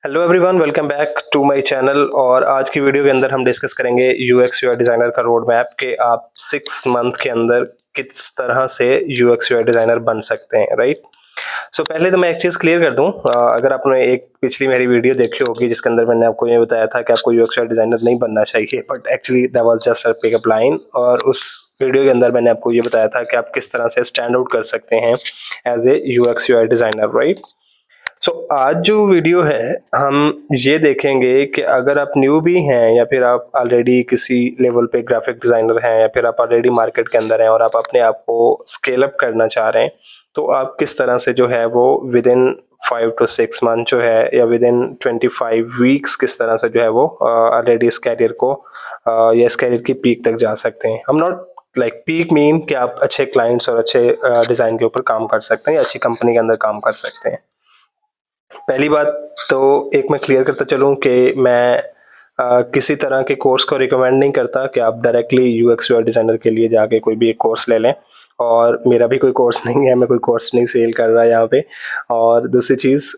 Hello everyone, welcome back to my channel. और आज की वीडियो के अंदर हम डिस्कस करेंगे यूएक्स यूआई डिज़ाइनर का रोड मैप कि आप 6 मंथ के अंदर किस तरह से यूएक्स यूआई डिज़ाइनर बन सकते हैं, राइट। सो पहले तो मैं एक चीज़ क्लियर कर दूं, अगर आपने एक पिछली मेरी वीडियो देखी होगी जिसके अंदर मैंने आपको ये बताया था कि आपको यूएक्स यूआई डिज़ाइनर नहीं बनना चाहिए, but actually that was just a pickup line. और उस वीडियो के अंदर मैंने आपको ये बताया था कि आप किस तरह से स्टैंड आउट कर सकते हैं as a UX UI designer, right. आज जो वीडियो है हम ये देखेंगे कि अगर आप न्यू भी हैं या फिर आप ऑलरेडी किसी लेवल पे ग्राफिक डिजाइनर हैं या फिर आप ऑलरेडी मार्केट के अंदर हैं और आप अपने आप को स्केल अप करना चाह रहे हैं, तो आप किस तरह से जो है वो विद इन 5 to 6 मंथ जो है या विद इन 25 वीक्स किस तरह से जो है वो ऑलरेडी इस कैरियर को या इस कैरियर की पीक तक जा सकते हैं। हम नॉट लाइक पीक मीन कि आप अच्छे क्लाइंट्स और अच्छे डिज़ाइन के ऊपर काम कर सकते हैं या अच्छी कंपनी के अंदर काम कर सकते हैं। पहली बात तो एक मैं क्लियर करता चलूँ कि मैं किसी तरह के कोर्स को रिकमेंड नहीं करता कि आप डायरेक्टली यूएक्स यूआई डिज़ाइनर के लिए जाके कोई भी एक कोर्स ले लें। और मेरा भी कोई कोर्स नहीं है, मैं कोई कोर्स नहीं सेल कर रहा यहाँ पे। और दूसरी चीज़,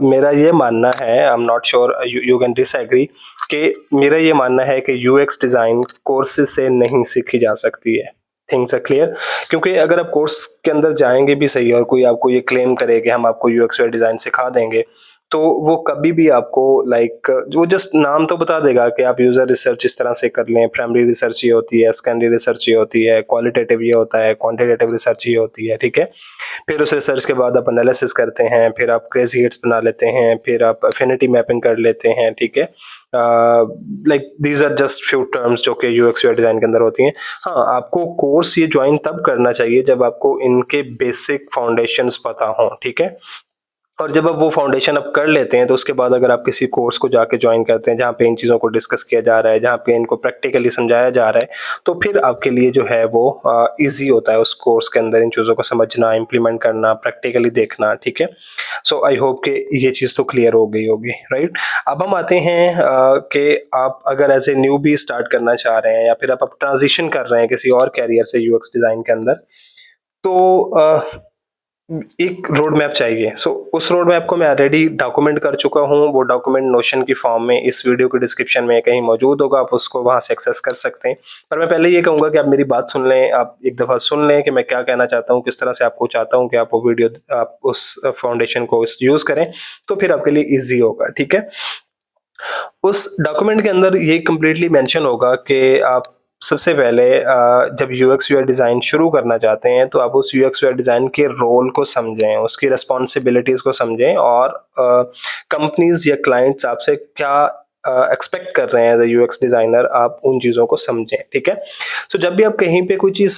मेरा ये मानना है, I am not sure you can disagree, कि मेरा ये मानना है कि यूएक्स डिज़ाइन कोर्सेज से नहीं सीखी जा सकती है। Things are clear. क्योंकि अगर आप कोर्स के अंदर जाएंगे भी सही और कोई आपको ये क्लेम करे कि हम आपको यूएक्स यूआई डिज़ाइन सिखा देंगे, तो वो कभी भी आपको लाइक वो जस्ट नाम तो बता देगा कि आप यूज़र रिसर्च इस तरह से कर लें, प्राइमरी रिसर्च ये होती है, सेकेंडरी रिसर्च ये होती है, क्वालिटेटिव ये होता है, क्वांटिटेटिव रिसर्च ये होती है, ठीक है। फिर उस रिसर्च के बाद आप एनालिसिस करते हैं, फिर आप क्रेजी हिट्स बना लेते हैं, फिर आप एफिनिटी मैपिंग कर लेते हैं, ठीक है। Like these are just few terms जो कि यूएक्स यूआई डिज़ाइन के अंदर होती हैं। हाँ, आपको कोर्स ये ज्वाइन तब करना चाहिए जब आपको इनके बेसिक फाउंडेशंस पता हों, ठीक है। और जब आप वो फाउंडेशन आप कर लेते हैं, तो उसके बाद अगर आप किसी कोर्स को जाके ज्वाइन करते हैं जहाँ पे इन चीज़ों को डिस्कस किया जा रहा है, जहाँ पे इनको प्रैक्टिकली समझाया जा रहा है, तो फिर आपके लिए जो है वो ईज़ी होता है उस कोर्स के अंदर इन चीज़ों को समझना, इम्प्लीमेंट करना, प्रैक्टिकली देखना, ठीक है। सो आई होप कि ये चीज़ तो क्लियर हो गई होगी, राइट। अब हम आते हैं कि आप अगर एज़ ए न्यूबी स्टार्ट करना चाह रहे हैं या फिर आप ट्रांज़िशन कर रहे हैं किसी और कैरियर से यूएक्स डिज़ाइन के अंदर, तो एक रोड मैप चाहिए। उस रोड मैप को मैं ऑलरेडी डॉक्यूमेंट कर चुका हूँ। वो डॉक्यूमेंट नोशन की फॉर्म में इस वीडियो के डिस्क्रिप्शन में कहीं मौजूद होगा, आप उसको वहाँ से एक्सेस कर सकते हैं। पर मैं पहले ये कहूँगा कि आप मेरी बात सुन लें, आप एक दफ़ा सुन लें कि मैं क्या कहना चाहता हूँ, किस तरह से आपको चाहता हूँ कि आप वो वीडियो आप उस फाउंडेशन को यूज़ करें, तो फिर आपके लिए ईज़ी होगा, ठीक है। उस डॉक्यूमेंट के अंदर ये कंप्लीटली मेंशन होगा कि आप सबसे पहले जब यूएक्स यूआई डिज़ाइन शुरू करना चाहते हैं, तो आप उस यूएक्स यूआई डिज़ाइन के रोल को समझें, उसकी रिस्पॉन्सिबिलिटीज़ को समझें और कंपनीज़ या क्लाइंट्स आपसे क्या एक्सपेक्ट कर रहे हैं एज़ अ यूएक्स डिज़ाइनर, आप उन चीज़ों को समझें, ठीक है। तो जब भी आप कहीं पे कोई चीज़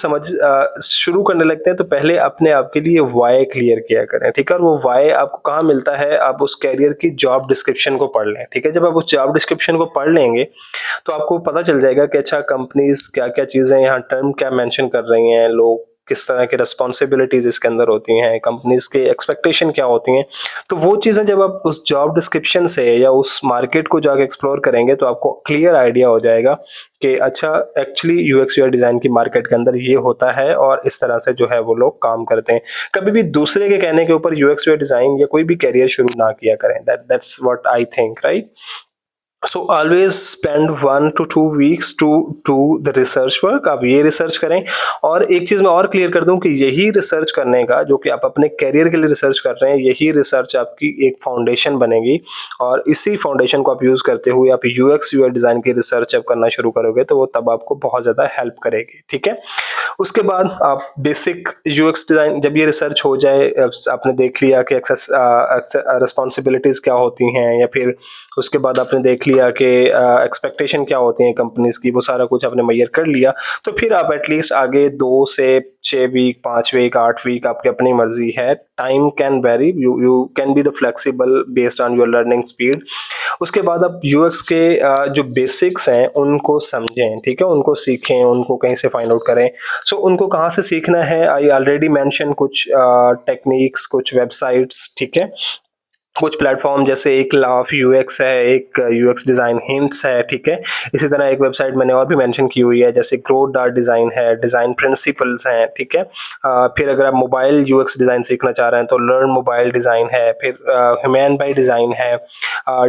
शुरू करने लगते हैं, तो पहले अपने आप के लिए व्हाय क्लियर किया करें, ठीक है। और वो व्हाय आपको कहाँ मिलता है, आप उस कैरियर की जॉब डिस्क्रिप्शन को पढ़ लें, ठीक है। जब आप उस जॉब डिस्क्रिप्शन को पढ़ लेंगे, तो आपको पता चल जाएगा कि अच्छा कंपनीज़ क्या-क्या चीज़ें यहाँ टर्म क्या मेंशन कर रही हैं, लोग किस तरह की रिस्पॉन्सिबिलिटीज़ इसके अंदर होती हैं, कंपनीज़ की एक्सपेक्टेशन क्या होती हैं। तो वो चीज़ें जब आप उस जॉब डिस्क्रिप्शन से या उस मार्केट को जाके एक्सप्लोर करेंगे, तो आपको क्लियर आइडिया हो जाएगा कि अच्छा एक्चुअली यूएक्स यूआई डिज़ाइन की मार्केट के अंदर ये होता है और इस तरह से जो है वो लोग काम करते हैं। कभी भी दूसरे के कहने के ऊपर यूएक्स यूआई डिज़ाइन या कोई भी करियर शुरू ना किया करें। That's what I think, right. So always spend 1 to 2 weeks to do the research work. आप ये रिसर्च करें। और एक चीज़ मैं और क्लियर कर दूं कि यही रिसर्च करने का, जो कि आप अपने करियर के लिए रिसर्च कर रहे हैं, यही रिसर्च आपकी एक फाउंडेशन बनेगी। और इसी फाउंडेशन को आप यूज़ करते हुए आप यूएक्स यूआई डिज़ाइन की रिसर्च जब करना शुरू करोगे, तो वो तब आपको बहुत ज़्यादा हेल्प करेगी, ठीक है। उसके बाद आप बेसिक यूएक्स डिज़ाइन, जब ये रिसर्च हो जाए, आपने देख लिया कि एक्सेस रिस्पॉन्सिबिलिटीज़ क्या होती हैं, या फिर उसके बाद आपने देख लिया कि एक्सपेक्टेशन क्या होती हैं कंपनीज़ की, वो सारा कुछ आपने मेजर कर लिया, तो फिर आप एटलीस्ट आगे 2 से 6 वीक, 5 वीक, 8 वीक आपकी अपनी मर्ज़ी है। Time can very, you can be the flexible based on your learning speed. उसके बाद आप यूएक्स के जो बेसिक्स हैं उनको समझें, ठीक है, उनको सीखें, उनको कहीं से फाइंड आउट करें। उनको कहाँ से सीखना है, आई ऑलरेडी मेंशन कुछ टेक्निक्स, कुछ वेबसाइट्स, ठीक है। कुछ प्लेटफ़ॉर्म जैसे एक लाफ यूएक्स है, एक यूएक्स डिज़ाइन हिंट्स है, ठीक है? इसी तरह एक वेबसाइट मैंने और भी मेंशन की हुई है जैसे ग्रोथ डॉट डिज़ाइन है, डिज़ाइन प्रिंसिपल्स हैं, ठीक है? फिर अगर आप मोबाइल यूएक्स डिज़ाइन सीखना चाह रहे हैं तो लर्न मोबाइल डिज़ाइन है, फिर ह्यूमन बाय डिज़ाइन है,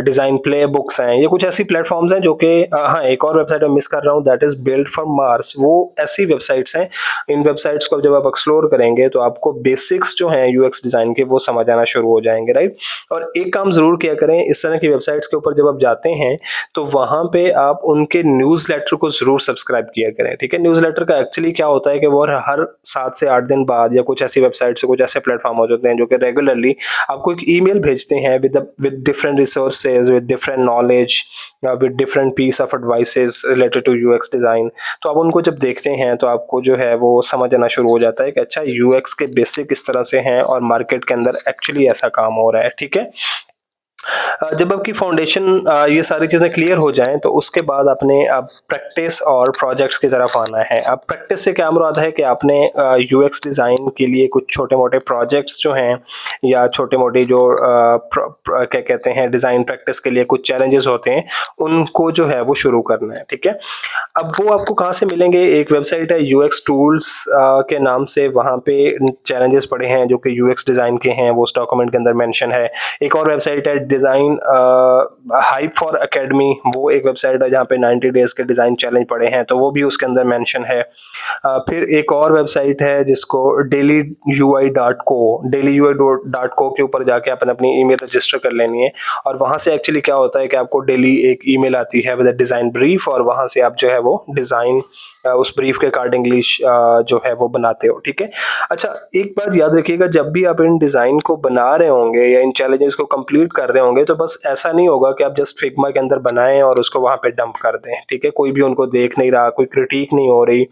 डिज़ाइन प्ले बुक्स हैं। ये कुछ ऐसी प्लेटफ़ॉर्म्स हैं जो कि हाँ, एक और वेबसाइट मैं मिस कर रहा हूँ that is build for Mars. वो ऐसी वेबसाइट्स हैं, इन वेबसाइट्स को जब आप एक्सप्लोर करेंगे तो आपको बेसिक्स जो हैं यूएक्स डिज़ाइन के वो समझ आना शुरू हो जाएँगे, राइट? और एक काम ज़रूर किया करें, इस तरह की वेबसाइट्स के ऊपर जब आप जाते हैं, तो वहाँ पे आप उनके न्यूज़लेटर को ज़रूर सब्सक्राइब किया करें, ठीक है? न्यूज़लेटर का एक्चुअली क्या होता है कि वो हर 7 से 8 दिन बाद या कुछ ऐसी वेबसाइट्स से कुछ ऐसे प्लेटफ़ॉर्म हो जाते हैं जो कि रेगुलरली आपको एक ईमेल भेजते हैं with different resources, with different knowledge, with different piece of advices related to UX design. तो आप उनको जब देखते हैं तो आपको जो है वो समझ आना शुरू हो जाता है कि अच्छा यूएक्स के बेसिक इस तरह से हैं और मार्केट के अंदर एक्चुअली ऐसा काम हो रहा है, ठीक है? जब आपकी फाउंडेशन ये सारी चीज़ें क्लियर हो जाएँ तो उसके बाद आपने अब प्रैक्टिस और प्रोजेक्ट्स की तरफ आना है। अब प्रैक्टिस से क्या मुराद है कि आपने यूएक्स डिज़ाइन के लिए कुछ छोटे-मोटे प्रोजेक्ट्स जो हैं या छोटे-मोटे जो क्या कहते हैं डिज़ाइन प्रैक्टिस के लिए कुछ चैलेंजेस होते हैं, उनको जो है वो शुरू करना है, ठीक है? अब वो आपको कहाँ से मिलेंगे? एक वेबसाइट है यूएक्स टूल्स के नाम से, वहाँ पे चैलेंजेस पड़े हैं जो कि यूएक्स डिज़ाइन के हैं, वो उस डॉक्यूमेंट के अंदर मेंशन है। एक और वेबसाइट है डिज़ाइन हाइप फॉर एकेडमी, वो एक वेबसाइट है जहाँ पे 90 डेज़ के डिज़ाइन चैलेंज पड़े हैं, तो वो भी उसके अंदर मेंशन है। फिर एक और वेबसाइट है जिसको dailyui.co के ऊपर जाके आपने अपनी ईमेल रजिस्टर कर लेनी है और वहाँ से एक्चुअली क्या होता है कि आपको डेली एक ईमेल आती है विद अ डिज़ाइन ब्रीफ और वहाँ से आप जो है वो डिज़ाइन उस ब्रीफ के अकॉर्डिंगली जो है वो बनाते हो, ठीक है? अच्छा, एक बात याद रखिएगा, जब भी आप इन डिज़ाइन को बना रहे होंगे या इन चैलेंजेस को कंप्लीट कर रहे होंगे तो बस ऐसा नहीं होगा कि आप जस्ट फिग्मा के अंदर बनाएं और उसको वहाँ पे डंप कर दें, ठीक है? कोई भी उनको देख नहीं रहा, कोई क्रिटिक नहीं हो रही,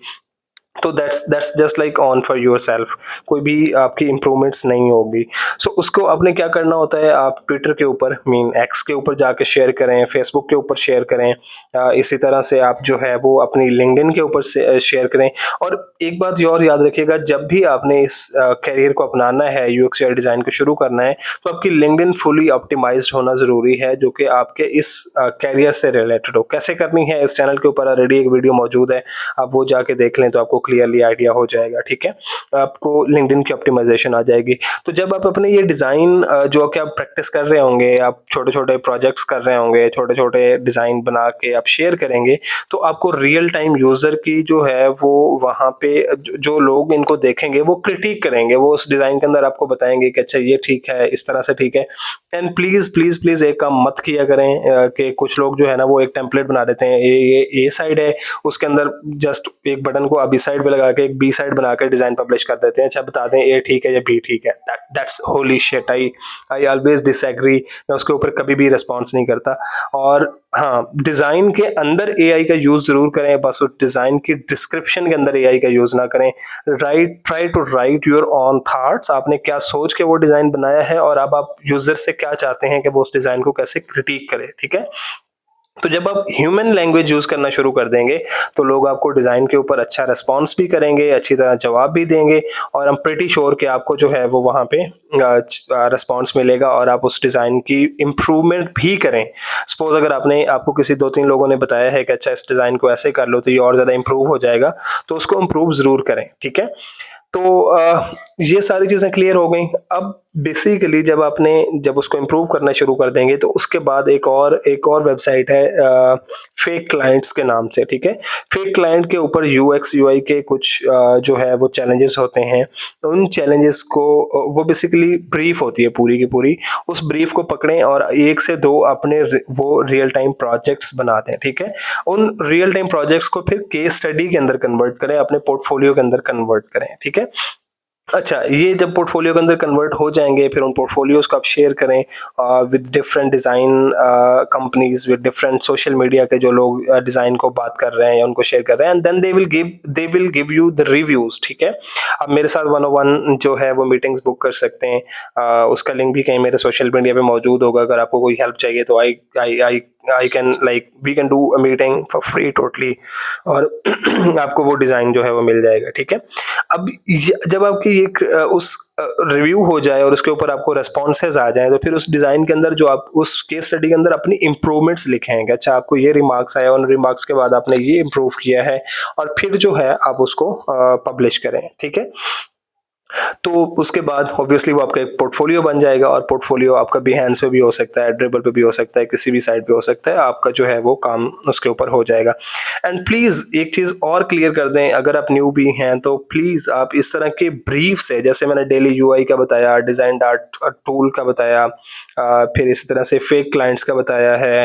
तो that's just like on for yourself, कोई भी आपकी इम्प्रूवमेंट्स नहीं होगी। सो उसको आपने क्या करना होता है, आप ट्विटर के ऊपर मीन एक्स के ऊपर जाके शेयर करें, फेसबुक के ऊपर शेयर करें, इसी तरह से आप जो है वो अपनी लिंक्डइन के ऊपर से शेयर करें। और एक बात ये और याद रखिएगा, जब भी आपने इस करियर को अपनाना है, यूएक्स यूआई डिज़ाइन को शुरू करना है, तो आपकी लिंक्डइन फुली ऑप्टिमाइज्ड होना ज़रूरी है जो कि आपके इस करियर से रिलेटेड हो। कैसे करनी है, इस चैनल के ऊपर ऑलरेडी एक वीडियो मौजूद है, आप वो जाके देख लें तो आपको क्लियरली आइडिया हो जाएगा, ठीक है? आपको लिंक्डइन की ऑप्टिमाइजेशन आ जाएगी। तो जब आप अपने ये डिज़ाइन जो कि आप प्रैक्टिस कर रहे होंगे, आप छोटे-छोटे प्रोजेक्ट्स कर रहे होंगे, छोटे-छोटे डिज़ाइन बना के आप शेयर करेंगे, तो आपको रियल टाइम यूज़र की जो है वो वहाँ पे जो लोग इनको देखेंगे वो क्रिटिक करेंगे, वो उस डिज़ाइन के अंदर आपको बताएँगे कि अच्छा ये ठीक है, इस तरह से ठीक है। एंड प्लीज़, प्लीज़, प्लीज़ एक काम मत किया करें कि कुछ लोग जो है ना वो एक टेम्पलेट बना देते हैं, ए साइड है, उसके अंदर जस्ट एक बटन को बी साइड पे लगा के एक बी साइड बना के डिज़ाइन पब्लिश कर देते हैं। अच्छा बता दें ए ठीक है या बी ठीक है। That's holy shit. I always disagree. मैं उसके ऊपर कभी भी रिस्पॉन्स नहीं करता। और हाँ, डिज़ाइन के अंदर एआई का यूज़ ज़रूर करें, बस उस डिज़ाइन की डिस्क्रिप्शन के अंदर एआई का यूज़ ना करें। Try to write your own thoughts, आपने क्या सोच के वो डिज़ाइन बनाया है और अब आप यूज़र से क्या चाहते हैं कि वो उस डिज़ाइन को कैसे क्रिटिक करे, ठीक है? तो जब आप ह्यूमन लैंग्वेज यूज़ करना शुरू कर देंगे, तो लोग आपको डिज़ाइन के ऊपर अच्छा रिस्पॉन्स भी करेंगे, अच्छी तरह जवाब भी देंगे और आई एम प्रिटी श्योर कि आपको जो है वो वहाँ पे रिस्पॉन्स मिलेगा और आप उस डिज़ाइन की इम्प्रूवमेंट भी करें। सपोज़ अगर आपको किसी 2-3 लोगों ने बताया है कि अच्छा इस डिज़ाइन को ऐसे कर लो तो ये और ज़्यादा इम्प्रूव हो जाएगा, तो उसको इम्प्रूव ज़रूर करें, ठीक है? तो ये सारी चीज़ें क्लियर हो गई। अब बेसिकली जब उसको इम्प्रूव करना शुरू कर देंगे तो उसके बाद एक और वेबसाइट है फेक क्लाइंट्स के नाम से, ठीक है? फेक क्लाइंट के ऊपर यूएक्स यूआई के कुछ जो है वो चैलेंजेस होते हैं। तो उन चैलेंजेस को वो बेसिकली ब्रीफ होती है पूरी की पूरी। उस ब्रीफ को पकड़ें और 1 से 2 अपने वो रियल टाइम प्रोजेक्ट्स बना दें, ठीक है? उन रियल टाइम प्रोजेक्ट्स को फिर केस स्टडी के अंदर कन्वर्ट करें, अपने पोर्टफोलियो के अंदर कन्वर्ट करें, ठीक है? अच्छा, ये जब पोर्टफोलियो के अंदर कन्वर्ट हो जाएँगे, फिर उन पोर्टफोलियोज़ को आप शेयर करें with different design companies, with different social media के जो लोग डिज़ाइन को बात कर रहे हैं या उनको शेयर कर रहे हैं, and then they will give you the reviews, ठीक है? आप मेरे साथ वन ऑन वन जो है वो मीटिंग्स बुक कर सकते हैं। उसका लिंक भी कहीं मेरे सोशल मीडिया पे मौजूद होगा, अगर आपको कोई हेल्प चाहिए तो I I can like we can do a meeting for free totally, और आपको वो डिज़ाइन जो है वो मिल जाएगा, ठीक है। अब जब आपकी उस रिव्यू हो जाए और उसके ऊपर आपको रेस्पॉन्सेज आ जाए, तो फिर उस डिज़ाइन के अंदर जो आप उस केस स्टडी के अंदर अपनी इम्प्रूवमेंट्स लिखे हैं कि अच्छा आपको ये रिमार्क्स आया, उन रिमार्क्स के बाद आपने ये इम्प्रूव किया है, और फिर जो है आप उसको पब्लिश करें, ठीक है। तो उसके बाद ऑब्वियसली वो आपका एक पोर्टफोलियो बन जाएगा, और पोर्टफोलियो आपका बिहेंस पे भी हो सकता है, ड्रिबल पे भी हो सकता है, किसी भी साइट पे हो सकता है, आपका जो है वो काम उसके ऊपर हो जाएगा। एंड प्लीज़ एक चीज़ और क्लियर कर दें, अगर आप न्यू भी हैं तो प्लीज़ आप इस तरह के ब्रीफ से, जैसे मैंने डेली यूआई का बताया, डिज़ाइन डार्ट टूल का बताया, फिर इसी तरह से फेक क्लाइंट्स का बताया है,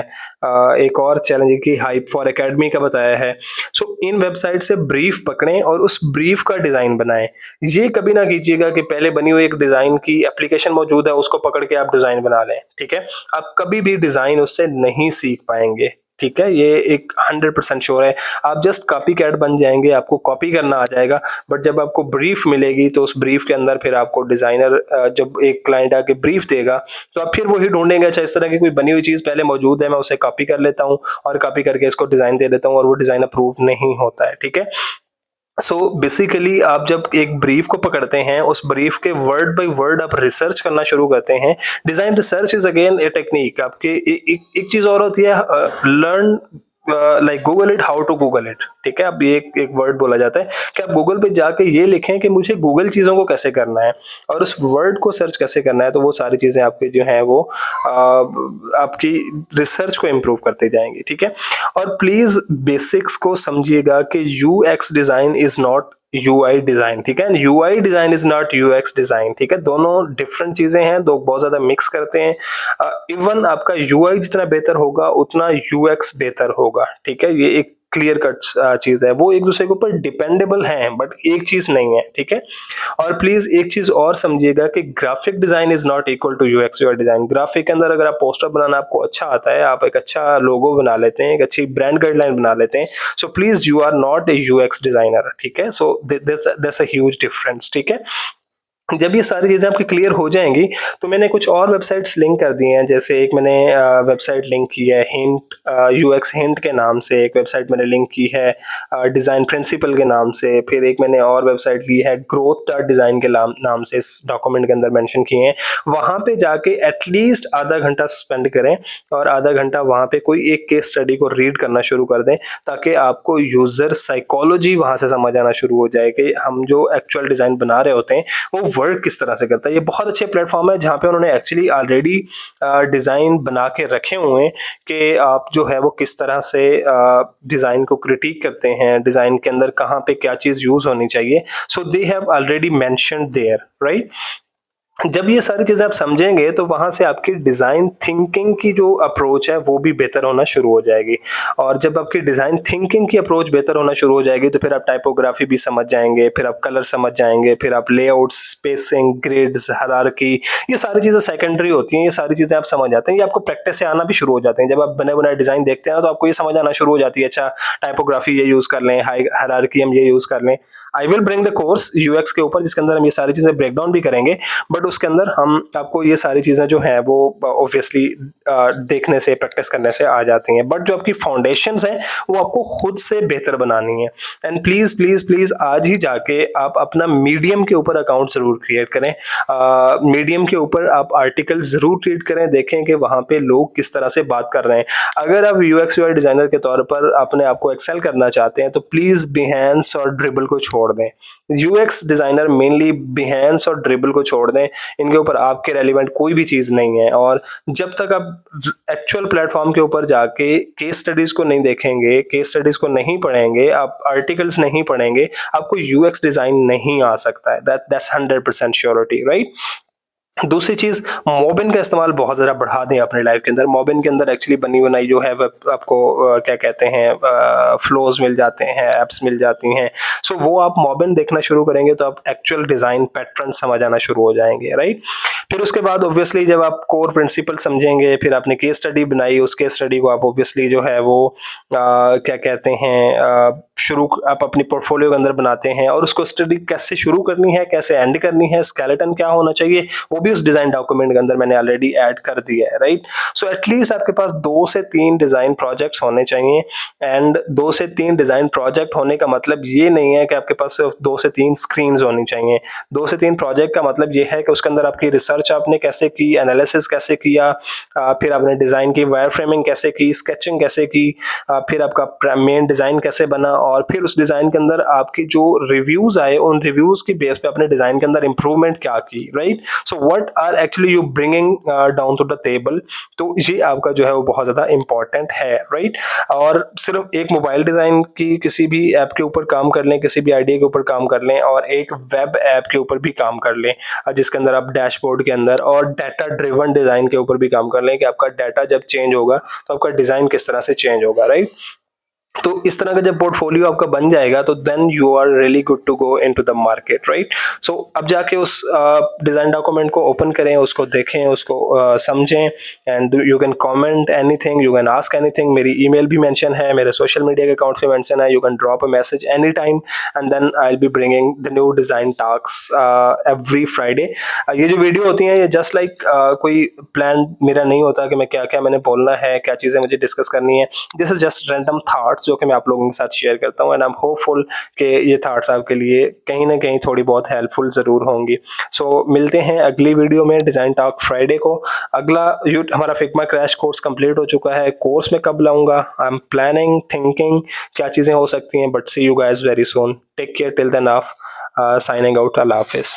एक और चैलेंज है कि हाइप फॉर एकेडमी का बताया है। सो इन वेबसाइट से ब्रीफ पकड़ें और उस ब्रीफ का डिज़ाइन बनाएं। ये कभी ना कीजिएगा कि पहले बनी हुई एक डिजाइन की एप्लीकेशन मौजूद है, उसको पकड़ के आप डिजाइन बना लें, ठीक है। आप कभी भी डिजाइन उससे नहीं सीख पाएंगे, ठीक है, ये एक 100% श्योर है। आप जस्ट कॉपी कैट बन जाएंगे, आपको कॉपी करना आ जाएगा, बट जब आपको ब्रीफ मिलेगी तो उस ब्रीफ के अंदर फिर आपको डिजाइनर, जब एक क्लाइंट आके ब्रीफ देगा तो आप फिर वही ढूंढेंगे, अच्छा इस तरह की कोई बनी हुई चीज पहले मौजूद है, मैं उसे कॉपी कर लेता हूँ और कॉपी करके इसको डिजाइन दे देता हूँ, और वो डिजाइन अप्रूव नहीं होता है, ठीक है। सो बेसिकली आप जब एक ब्रीफ को पकड़ते हैं, उस ब्रीफ के वर्ड बाय वर्ड आप रिसर्च करना शुरू करते हैं। Design research is again a technique. आपके एक चीज और होती है, learn like Google it how to Google it, ठीक है। अब ये एक वर्ड बोला जाता है कि आप गूगल पे जाके ये लिखें कि मुझे गूगल चीजों को कैसे करना है और उस वर्ड को सर्च कैसे करना है, तो वो सारी चीजें आपकी जो है वो आपकी रिसर्च को इम्प्रूव करते जाएंगी, ठीक है। और प्लीज बेसिक्स को समझिएगा कि UX design is not UI design, ठीक है। UI design is not UX design, ठीक है। दोनों डिफरेंट चीजें हैं, दो बहुत ज्यादा मिक्स करते हैं। इवन आपका यूआई जितना बेहतर होगा उतना यूएक्स बेहतर होगा, ठीक है। ये एक क्लियर कट चीज है, वो एक दूसरे के ऊपर डिपेंडेबल हैं बट एक चीज नहीं है, ठीक है। और प्लीज एक चीज और समझिएगा कि graphic design is not equal to UX UI design. Graphic के अंदर अगर आप पोस्टर बनाना आपको अच्छा आता है, आप एक अच्छा लोगो बना लेते हैं, एक अच्छी ब्रांड गाइडलाइन बना लेते हैं, so please you are not a UX designer, ठीक है। So that's a huge difference, ठीक है। जब ये सारी चीज़ें आपकी क्लियर हो जाएँगी, तो मैंने कुछ और वेबसाइट्स लिंक कर दी हैं। जैसे एक मैंने वेबसाइट लिंक की है हिंट, यूएक्स हिंट के नाम से, एक वेबसाइट मैंने लिंक की है डिज़ाइन प्रिंसिपल के नाम से, फिर एक मैंने और वेबसाइट ली है ग्रोथ डॉट डिज़ाइन के नाम से, इस डॉक्यूमेंट के अंदर मेंशन किए हैं। वहाँ पे जाके एटलीस्ट आधा घंटा स्पेंड करें और आधा घंटा वहाँ पे कोई एक केस स्टडी को रीड करना शुरू कर दें, ताकि आपको यूज़र साइकोलॉजी वहाँ से समझ आना शुरू हो जाए कि हम जो एक्चुअल डिज़ाइन बना रहे होते हैं वो वर्क किस तरह से करता है। ये बहुत अच्छे प्लेटफॉर्म है जहाँ पे उन्होंने एक्चुअली ऑलरेडी डिज़ाइन बना के रखे हुए हैं कि आप जो है वो किस तरह से डिज़ाइन को क्रिटिक करते हैं, डिज़ाइन के अंदर कहाँ पे क्या चीज़ यूज़ होनी चाहिए। So they have already mentioned there, right. जब ये सारी चीज़ें आप समझेंगे तो वहाँ से आपकी डिज़ाइन थिंकिंग की जो अप्रोच है वो भी बेहतर होना शुरू हो जाएगी। और जब आपकी डिज़ाइन थिंकिंग की अप्रोच बेहतर होना शुरू हो जाएगी तो फिर आप टाइपोग्राफी भी समझ जाएंगे, फिर आप कलर समझ जाएंगे, फिर आप लेआउट्स, स्पेसिंग, ग्रिड्स, हायरार्की, ये सारी चीज़ें सेकेंडरी होती हैं। ये सारी चीज़ें आप समझ जाते हैं, ये आपको प्रैक्टिस से आना भी शुरू हो जाते हैं। जब आप बने बनाए डिज़ाइन देखते हैं ना तो आपको ये समझ आना शुरू हो जाती है, अच्छा टाइपोग्राफी ये यूज़ कर लें, हायरार्की हम ये यूज़ कर लें। I will bring the course UX के ऊपर जिसके अंदर हम ये सारी चीज़ें ब्रेक डाउन भी करेंगे, बट उसके अंदर हम आपको ये सारी चीज़ें जो हैं वो ऑब्वियसली देखने से, प्रैक्टिस करने से आ जाती हैं। बट जो आपकी फाउंडेशंस हैं वो आपको खुद से बेहतर बनानी है। एंड प्लीज़ प्लीज़ प्लीज़ आज ही जाके आप अपना मीडियम के ऊपर अकाउंट ज़रूर क्रिएट करें। मीडियम के ऊपर आप आर्टिकल ज़रूर रीड करें, देखें कि वहाँ पे लोग किस तरह से बात कर रहे हैं। अगर आप यूएक्स यूआई डिज़ाइनर के तौर पर अपने आप को एक्सेल करना चाहते हैं तो प्लीज़ बिहेंस और ड्रिबल को छोड़ दें। यूएक्स डिज़ाइनर मेनली बिहेंस और ड्रिबल को छोड़ दें, इनके ऊपर आपके रेलिवेंट कोई भी चीज़ नहीं है। और जब तक आप एक्चुअल प्लेटफॉर्म के ऊपर जाके केस स्टडीज़ को नहीं देखेंगे, केस स्टडीज़ को नहीं पढ़ेंगे, आप आर्टिकल्स नहीं पढ़ेंगे, आपको यूएक्स डिज़ाइन नहीं आ सकता है। That's 100% surety, right. दूसरी चीज़, मॉबिन का इस्तेमाल बहुत ज़्यादा बढ़ा दें अपने लाइफ के अंदर। मॉबिन के अंदर एक्चुअली बनी बनाई जो है आपको क्या कहते हैं फ्लोज मिल जाते हैं, एप्स मिल जाती हैं। सो वो आप मॉबिन देखना शुरू करेंगे तो आप एक्चुअल डिज़ाइन पैटर्न समझ आना शुरू हो जाएंगे, राइट। फिर उसके बाद ऑब्वियसली जब आप कोर प्रिंसिपल समझेंगे, फिर आपने केस स्टडी बनाई, उस केस स्टडी को आप ऑब्वियसली जो है वो क्या कहते हैं शुरू आप अपनी पोर्टफोलियो के अंदर बनाते हैं, और उसको स्टडी कैसे शुरू करनी है, कैसे एंड करनी है, स्केलेटन क्या होना चाहिए, वो भी भी उस डिजाइन डॉक्यूमेंट के अंदर मैंने ऑलरेडी ऐड कर दिया है, राइट। सो एटलीस्ट आपके पास 2 से 3 डिजाइन प्रोजेक्ट्स होने चाहिए। एंड 2 से 3 डिजाइन प्रोजेक्ट होने का मतलब ये नहीं है कि आपके पास सिर्फ 2 से 3 स्क्रीन होनी चाहिए। 2 से 3 प्रोजेक्ट का मतलब ये है कि उसके अंदर आपकी रिसर्च आपने कैसे की, एनालिसिस कैसे किया, फिर आपने डिजाइन की वायर फ्रेमिंग कैसे की, स्केचिंग कैसे की, फिर आपका मेन डिजाइन कैसे बना, और फिर उस डिजाइन के अंदर आपकी जो रिव्यूज आए उन रिव्यूज की बेस पे अपने डिजाइन के अंदर इंप्रूवमेंट क्या की, right. So what are actually you bringing down to the table, तो ये आपका जो है वो बहुत ज्यादा इंपॉर्टेंट है, राइट। और सिर्फ एक मोबाइल डिजाइन की किसी भी ऐप के ऊपर काम कर लें, किसी भी आइडिया के ऊपर काम कर लें, और एक वेब ऐप के ऊपर भी काम कर लें, जिसके अंदर आप डैशबोर्ड के अंदर और डाटा ड्रिवन डिजाइन के ऊपर भी काम कर लें कि आपका डाटा जब चेंज होगा तो आपका डिजाइन किस तरह से चेंज होगा, राइट। तो इस तरह का जब पोर्टफोलियो आपका बन जाएगा तो then you are really good to go into the market, right. So अब जाके उस डिजाइन डॉक्यूमेंट को ओपन करें, उसको देखें, उसको समझें, and you can comment anything, you can ask anything. मेरी ईमेल भी मेंशन है, मेरे सोशल मीडिया के अकाउंट पे मेंशन है, you can drop a message any time, and then I will be bringing the new design talks every Friday. ये जो video होती हैं ये जस्ट लाइक कोई प्लान मेरा नहीं होता कि मैं क्या क्या मैंने बोलना है, क्या चीज़ें मुझे डिस्कस करनी है। This is just random thoughts जो कि मैं आप लोगों के साथ शेयर करता हूँ, एंड आई एम होपफुल कि ये थॉट्स आपके लिए कहीं ना कहीं थोड़ी बहुत हेल्पफुल ज़रूर होंगी। सो मिलते हैं अगली वीडियो में डिज़ाइन टॉक फ्राइडे को। अगला हमारा फिग्मा क्रैश कोर्स कंप्लीट हो चुका है। कोर्स में कब लाऊंगा, आई एम प्लानिंग, थिंकिंग क्या चीज़ें हो सकती हैं, but see you guys very soon. Take care till then of signing out. अल्लाह हाफिज़।